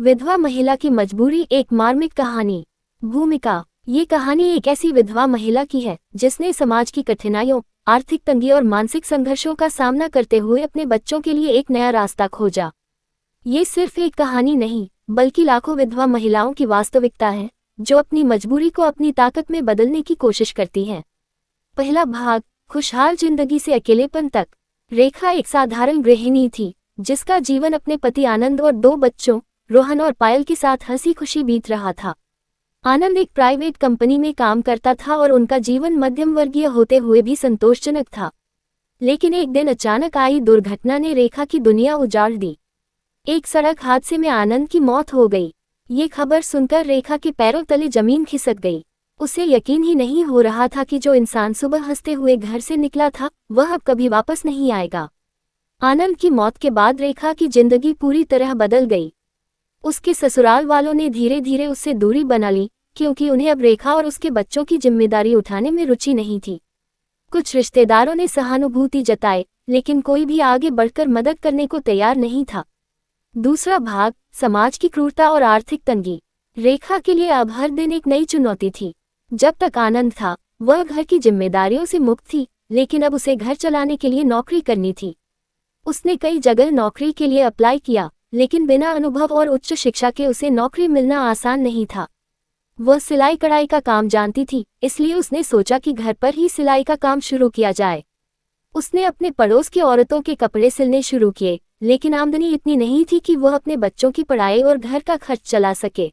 विधवा महिला की मजबूरी, एक मार्मिक कहानी। भूमिका। ये कहानी एक ऐसी विधवा महिला की है जिसने समाज की कठिनाइयों, आर्थिक तंगी और मानसिक संघर्षों का सामना करते हुए अपने बच्चों के लिए एक नया रास्ता खोजा। ये सिर्फ एक कहानी नहीं, बल्कि लाखों विधवा महिलाओं की वास्तविकता है जो अपनी मजबूरी को अपनी ताकत में बदलने की कोशिश करती हैं। पहला भाग, खुशहाल जिंदगी से अकेलेपन तक। रेखा एक साधारण गृहिणी थी जिसका जीवन अपने पति आनंद और 2 बच्चों रोहन और पायल के साथ हंसी खुशी बीत रहा था। आनंद एक प्राइवेट कंपनी में काम करता था और उनका जीवन मध्यम वर्गीय होते हुए भी संतोषजनक था। लेकिन एक दिन अचानक आई दुर्घटना ने रेखा की दुनिया उजाड़ दी। एक सड़क हादसे में आनंद की मौत हो गई। ये खबर सुनकर रेखा के पैरों तले जमीन खिसक गई। उसे यकीन ही नहीं हो रहा था कि जो इंसान सुबह हंसते हुए घर से निकला था वह अब कभी वापस नहीं आएगा। आनंद की मौत के बाद रेखा की जिंदगी पूरी तरह बदल गई। उसके ससुराल वालों ने धीरे धीरे उससे दूरी बना ली क्योंकि उन्हें अब रेखा और उसके बच्चों की जिम्मेदारी उठाने में रुचि नहीं थी। कुछ रिश्तेदारों ने सहानुभूति जताई, लेकिन कोई भी आगे बढ़कर मदद करने को तैयार नहीं था। दूसरा भाग, समाज की क्रूरता और आर्थिक तंगी। रेखा के लिए अब हर दिन एक नई चुनौती थी। जब तक आनंद था वह घर की जिम्मेदारियों से मुक्त थी, लेकिन अब उसे घर चलाने के लिए नौकरी करनी थी। उसने कई जगह नौकरी के लिए अप्लाई किया, लेकिन बिना अनुभव और उच्च शिक्षा के उसे नौकरी मिलना आसान नहीं था। वह सिलाई कढ़ाई का काम जानती थी, इसलिए उसने सोचा कि घर पर ही सिलाई का काम शुरू किया जाए। उसने अपने पड़ोस की औरतों के कपड़े सिलने शुरू किए, लेकिन आमदनी इतनी नहीं थी कि वह अपने बच्चों की पढ़ाई और घर का खर्च चला सके।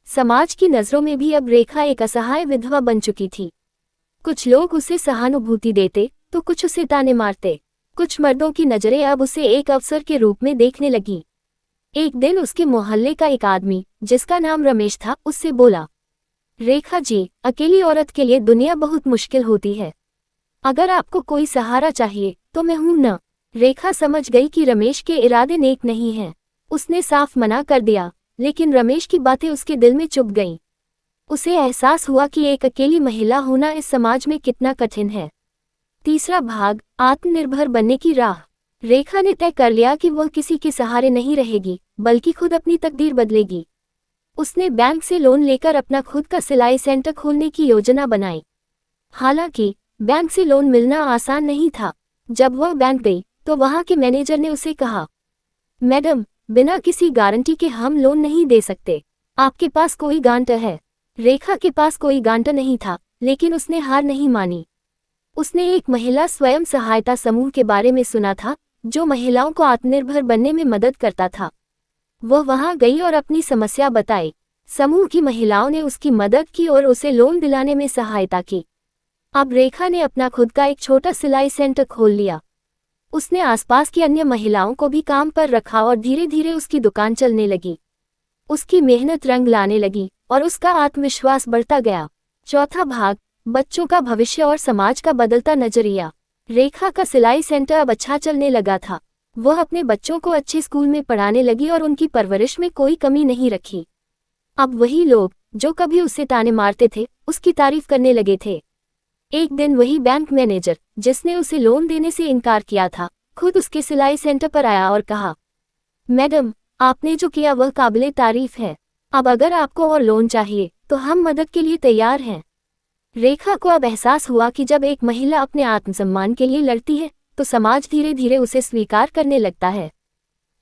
समाज की नज़रों में भी अब रेखा एक असहाय विधवा बन चुकी थी। कुछ लोग उसे सहानुभूति देते तो कुछ उसे ताने मारते। कुछ मर्दों की नज़रें अब उसे एक अवसर के रूप में देखने लगी। एक दिन उसके मोहल्ले का एक आदमी, जिसका नाम रमेश था, उससे बोला, रेखा जी, अकेली औरत के लिए दुनिया बहुत मुश्किल होती है। अगर आपको कोई सहारा चाहिए तो मैं हूं न। रेखा समझ गई कि रमेश के इरादे नेक नहीं हैं। उसने साफ मना कर दिया, लेकिन रमेश की बातें उसके दिल में चुभ गईं। उसे एहसास हुआ कि एक अकेली महिला होना इस समाज में कितना कठिन है। तीसरा भाग, आत्मनिर्भर बनने की राह। रेखा ने तय कर लिया कि वह किसी के सहारे नहीं रहेगी, बल्कि खुद अपनी तकदीर बदलेगी। उसने बैंक से लोन लेकर अपना खुद का सिलाई सेंटर खोलने की योजना बनाई। हालांकि बैंक से लोन मिलना आसान नहीं था। जब वह बैंक गई तो वहां के मैनेजर ने उसे कहा, मैडम, बिना किसी गारंटी के हम लोन नहीं दे सकते। आपके पास कोई गारंटर है? रेखा के पास कोई गारंटर नहीं था, लेकिन उसने हार नहीं मानी। उसने एक महिला स्वयं सहायता समूह के बारे में सुना था जो महिलाओं को आत्मनिर्भर बनने में मदद करता था। वह वहां गई और अपनी समस्या बताई। समूह की महिलाओं ने उसकी मदद की और उसे लोन दिलाने में सहायता की। अब रेखा ने अपना खुद का एक छोटा सिलाई सेंटर खोल लिया। उसने आसपास की अन्य महिलाओं को भी काम पर रखा और धीरे धीरे उसकी दुकान चलने लगी। उसकी मेहनत रंग लाने लगी और उसका आत्मविश्वास बढ़ता गया। चौथा भाग, बच्चों का भविष्य और समाज का बदलता नजरिया। रेखा का सिलाई सेंटर अब अच्छा चलने लगा था। वह अपने बच्चों को अच्छे स्कूल में पढ़ाने लगी और उनकी परवरिश में कोई कमी नहीं रखी। अब वही लोग जो कभी उसे ताने मारते थे उसकी तारीफ करने लगे थे। एक दिन वही बैंक मैनेजर, जिसने उसे लोन देने से इनकार किया था, खुद उसके सिलाई सेंटर पर आया और कहा, मैडम, आपने जो किया वह काबिले तारीफ है। अब अगर आपको और लोन चाहिए तो हम मदद के लिए तैयार हैं। रेखा को अब एहसास हुआ कि जब एक महिला अपने आत्मसम्मान के लिए लड़ती है तो समाज धीरे धीरे उसे स्वीकार करने लगता है।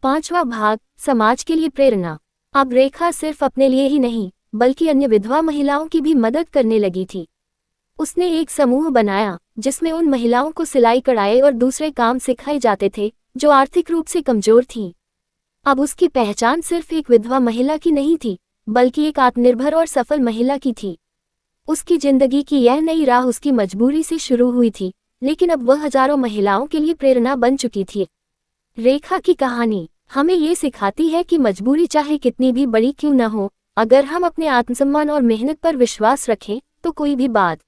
पांचवा भाग, समाज के लिए प्रेरणा। अब रेखा सिर्फ अपने लिए ही नहीं, बल्कि अन्य विधवा महिलाओं की भी मदद करने लगी थी। उसने एक समूह बनाया जिसमें उन महिलाओं को सिलाई कढ़ाई और दूसरे काम सिखाए जाते थे जो आर्थिक रूप से कमजोर थीं। अब उसकी पहचान सिर्फ एक विधवा महिला की नहीं थी, बल्कि एक आत्मनिर्भर और सफल महिला की थी। उसकी जिंदगी की यह नई राह उसकी मजबूरी से शुरू हुई थी, लेकिन अब वह हजारों महिलाओं के लिए प्रेरणा बन चुकी थी। रेखा की कहानी हमें ये सिखाती है कि मजबूरी चाहे कितनी भी बड़ी क्यों न हो, अगर हम अपने आत्मसम्मान और मेहनत पर विश्वास रखें तो कोई भी बात